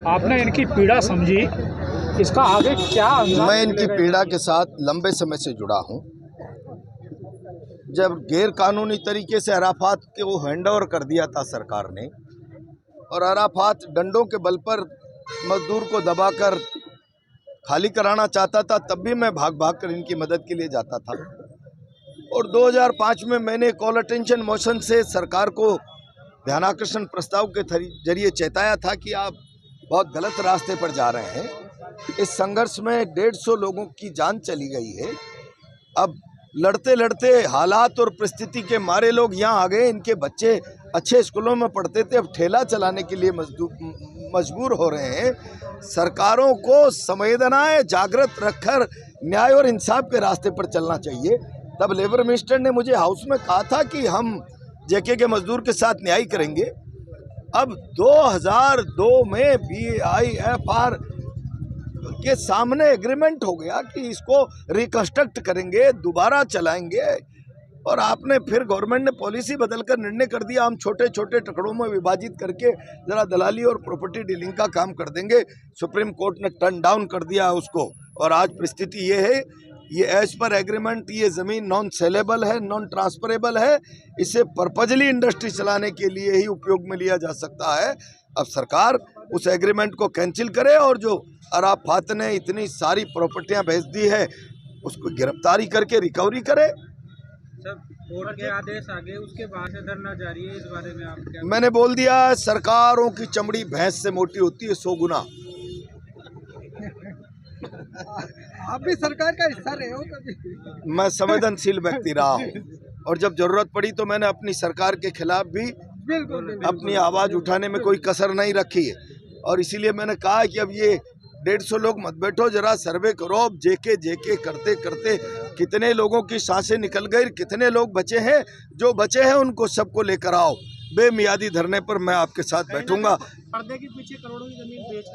आपने इनकी पीड़ा समझी, इसका आगे क्या अंजाम? मैं इनकी पीड़ा के साथ लंबे समय से जुड़ा हूं। जब गैर कानूनी तरीके से अराफात को हैंडओवर कर दिया था सरकार ने, और अराफात डंडों के बल पर मजदूर को दबाकर खाली कराना चाहता था, तब भी मैं भाग भाग कर इनकी मदद के लिए जाता था। और 2005 में मैंने कॉल अटेंशन मोशन से सरकार को ध्यानाकर्षण प्रस्ताव के जरिए चेताया था कि आप बहुत गलत रास्ते पर जा रहे हैं। इस संघर्ष में 150 लोगों की जान चली गई है। अब लड़ते लड़ते हालात और परिस्थिति के मारे लोग यहाँ आ गए। इनके बच्चे अच्छे स्कूलों में पढ़ते थे, अब ठेला चलाने के लिए मजबूर हो रहे हैं। सरकारों को संवेदनाएं जागृत रखकर न्याय और इंसाफ के रास्ते पर चलना चाहिए। तब लेबर मिनिस्टर ने मुझे हाउस में कहा था कि हम जेके के मजदूर के साथ न्याय करेंगे। अब 2002 में BIFR के सामने एग्रीमेंट हो गया कि इसको रिकंस्ट्रक्ट करेंगे, दोबारा चलाएंगे। और आपने फिर गवर्नमेंट ने पॉलिसी बदलकर निर्णय कर दिया, हम छोटे छोटे टुकड़ों में विभाजित करके जरा दलाली और प्रॉपर्टी डीलिंग का काम कर देंगे। सुप्रीम कोर्ट ने टर्न डाउन कर दिया उसको, और आज परिस्थिति ये है, ये एज पर एग्रीमेंट ये ज़मीन नॉन सेलेबल है, नॉन ट्रांसफरेबल है। इसे पर्पजली इंडस्ट्री चलाने के लिए ही उपयोग में लिया जा सकता है। अब सरकार उस एग्रीमेंट को कैंसिल करे और जो अराफात ने इतनी सारी प्रॉपर्टियां भेज दी है उसको गिरफ्तारी करके रिकवरी करे। सब कोर्ट के आदेश आ गए, उसके बाद से धरना जारी है। इस बारे में आप क्या? मैंने बोल दिया, सरकारों की चमड़ी भैंस से मोटी होती है 100 गुना। आप भी सरकार का हिस्सा रहे हो कभी? मैं संवेदनशील व्यक्ति रहा हूँ, और जब जरूरत पड़ी तो मैंने अपनी सरकार के खिलाफ भी अपनी आवाज उठाने में कोई कसर नहीं रखी है। और इसीलिए मैंने कहा कि अब ये 150 लोग मत बैठो, जरा सर्वे करो। अब जेके करते करते कितने लोगों की सांसें निकल गई, कितने लोग बचे हैं। जो बचे हैं उनको सबको लेकर आओ। बेमियादी धरने पर मैं आपके साथ बैठूंगा। पर्दे के पीछे करोड़ों की जमीन बेच